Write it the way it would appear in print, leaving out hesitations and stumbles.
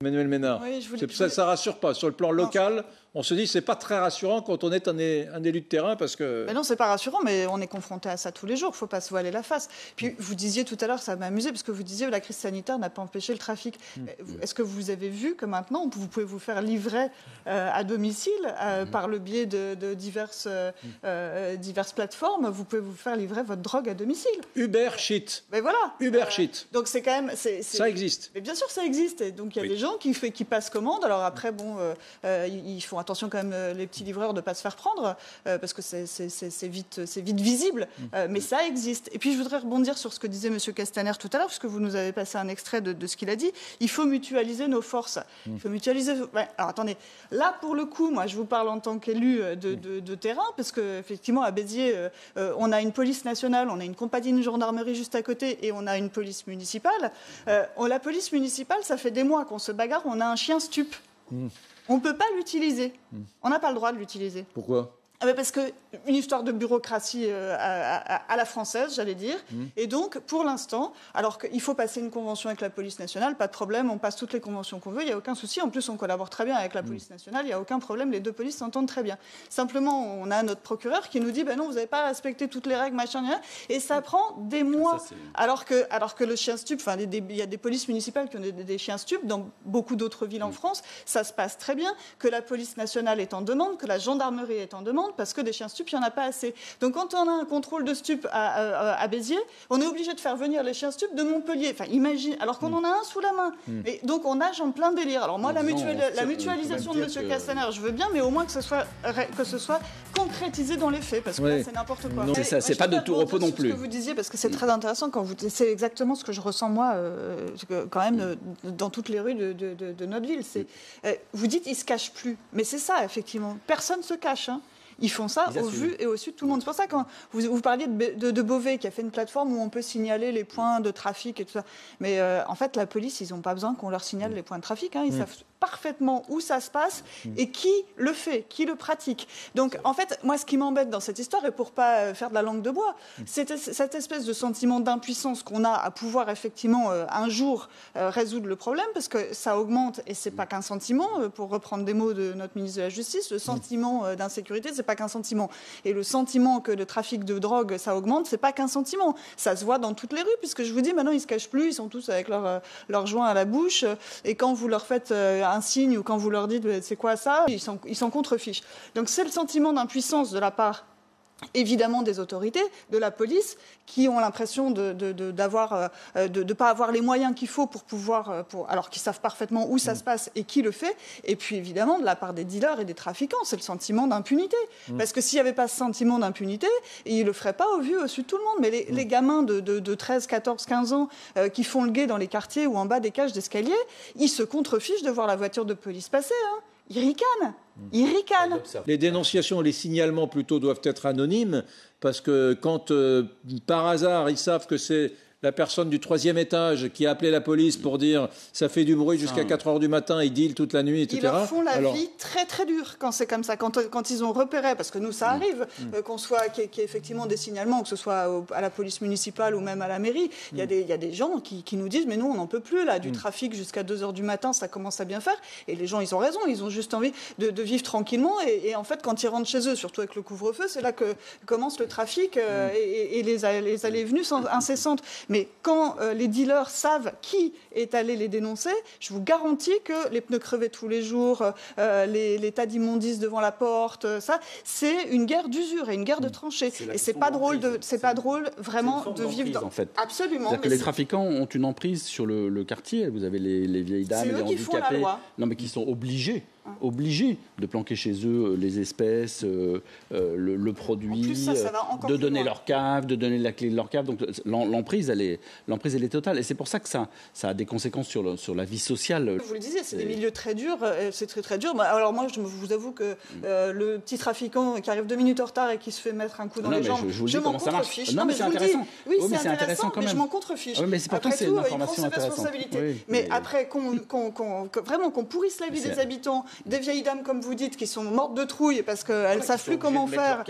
Emmanuel Ménard, oui, ça rassure pas. Sur le plan local, on se dit que c'est pas très rassurant quand on est un élu de terrain parce que... Mais non, c'est pas rassurant, mais on est confronté à ça tous les jours. Il faut pas se voiler la face. Puis vous disiez tout à l'heure, ça m'a amusé, parce que vous disiez que la crise sanitaire n'a pas empêché le trafic. Est-ce que vous avez vu que maintenant, vous pouvez vous faire livrer à domicile par le biais de diverses plateformes, vous pouvez vous faire livrer votre drogue à domicile. Uber Shit. Mais voilà. Uber Shit. Donc c'est quand même... Ça existe. Mais bien sûr, ça existe. Et donc il y a des gens qui passent commande. Alors après, bon, ils font attention quand même, les petits livreurs, de ne pas se faire prendre, parce que c'est vite visible. Mais ça existe. Et puis je voudrais rebondir sur ce que disait M. Castaner tout à l'heure, parce que vous nous avez passé un extrait de ce qu'il a dit. Il faut mutualiser nos forces. Il faut mutualiser... Ouais, alors attendez, là pour le coup, moi je vous parle en tant qu'élu de terrain, parce qu'effectivement à Béziers, on a une police nationale, on a une compagnie de gendarmerie juste à côté, et on a une police municipale. La police municipale, ça fait des mois qu'on se bagarre, on a un chien stup. On ne peut pas l'utiliser. On n'a pas le droit de l'utiliser. Pourquoi ? Parce qu'une histoire de bureaucratie à la française, j'allais dire. Et donc, pour l'instant, alors qu'il faut passer une convention avec la police nationale, pas de problème, on passe toutes les conventions qu'on veut, il n'y a aucun souci. En plus, on collabore très bien avec la police nationale, il n'y a aucun problème, les deux polices s'entendent très bien. Simplement, on a notre procureur qui nous dit, ben non, vous n'avez pas respecté toutes les règles, machin, et ça prend des mois. Ça, alors que le chien stup, il y a des polices municipales qui ont des chiens stup dans beaucoup d'autres villes en France, ça se passe très bien, que la police nationale est en demande, que la gendarmerie est en demande, parce que des chiens stup, il n'y en a pas assez. Donc quand on a un contrôle de stup à Béziers, on est obligé de faire venir les chiens stup de Montpellier. Enfin, imagine, alors qu'on en a un sous la main. Et donc on nage en plein délire. Alors moi, la mutualisation de M. Castaner, je veux bien, mais au moins que ce soit concrétisé dans les faits, parce que là, c'est n'importe quoi. Non, c'est pas de tout repos non plus. Ce que vous disiez, parce que c'est très intéressant, c'est exactement ce que je ressens moi, quand même, dans toutes les rues de notre ville. Vous dites, ils ne se cachent plus. Mais c'est ça, effectivement. Personne ne se cache, hein. Ils font ça au vu et au su de tout le monde. C'est pour ça que quand vous parliez de Beauvais, qui a fait une plateforme où on peut signaler les points de trafic et tout ça. Mais en fait, la police, ils n'ont pas besoin qu'on leur signale les points de trafic. Hein. Ils savent parfaitement où ça se passe et qui le fait, qui le pratique. Donc, en fait, moi, ce qui m'embête dans cette histoire, et pour pas faire de la langue de bois, c'est cette espèce de sentiment d'impuissance qu'on a à pouvoir effectivement un jour résoudre le problème, parce que ça augmente, et c'est pas qu'un sentiment, pour reprendre des mots de notre ministre de la Justice, le sentiment d'insécurité, c'est pas qu'un sentiment. Et le sentiment que le trafic de drogue, ça augmente, c'est pas qu'un sentiment. Ça se voit dans toutes les rues, puisque je vous dis, maintenant, ils se cachent plus, ils sont tous avec leur joint à la bouche, et quand vous leur faites un signe ou quand vous leur dites c'est quoi ça, ils s'en contrefichent. Donc c'est le sentiment d'impuissance de la part évidemment des autorités, de la police, qui ont l'impression de pas avoir les moyens qu'il faut pour pouvoir, alors qu'ils savent parfaitement où ça se passe et qui le fait, et puis évidemment de la part des dealers et des trafiquants, c'est le sentiment d'impunité. Parce que s'il n'y avait pas ce sentiment d'impunité, ils ne le feraient pas au vu, au su de tout le monde. Mais les gamins de 13, 14, 15 ans qui font le guet dans les quartiers ou en bas des cages d'escalier, ils se contrefichent de voir la voiture de police passer, hein. Ils ricanent. Ils ricanent. Les dénonciations, les signalements plutôt doivent être anonymes, parce que quand par hasard ils savent que c'est la personne du 3e étage qui a appelé la police pour dire ça fait du bruit jusqu'à 4 heures du matin, ils dealent toute la nuit, etc. Ils leur font la vie très très dure quand c'est comme ça. Quand ils ont repéré, parce que nous ça arrive, qu'il y ait effectivement des signalements, que ce soit à la police municipale ou même à la mairie, il y a des gens qui nous disent mais nous on n'en peut plus là, du trafic jusqu'à 2 heures du matin, ça commence à bien faire. Et les gens ils ont raison, ils ont juste envie de vivre tranquillement. Et en fait quand ils rentrent chez eux, surtout avec le couvre-feu, c'est là que commence le trafic et les allées et venues incessantes. Mais quand les dealers savent qui est allé les dénoncer, je vous garantis que les pneus crevés tous les jours, les tas d'immondices devant la porte, ça, c'est une guerre d'usure et une guerre de tranchées. Et c'est pas drôle vraiment de vivre dans. En fait. Absolument. C'est-à-dire que les trafiquants ont une emprise sur le quartier. Vous avez les vieilles dames, les handicapés, font la loi. Non, mais qui sont obligés de planquer chez eux les espèces, le produit, plus, de donner leur cave, de donner la clé de leur cave. Donc l'emprise, elle est totale. Et c'est pour ça que ça a des conséquences sur la vie sociale. Vous le disiez, c'est des milieux très durs. C'est très très dur. Alors moi, je vous avoue que le petit trafiquant qui arrive 2 minutes en retard et qui se fait mettre un coup dans les jambes, je m'en contrefiche. Non, mais c'est intéressant. Oui, c'est intéressant quand même. Mais je m'en contrefiche. Oui, mais c'est pourtant c'est une information intéressante. Il prend ses responsabilités. Mais après qu'on pourrisse la vie des habitants, des vieilles dames, comme vous dites, qui sont mortes de trouille parce qu'elles ne savent plus comment faire.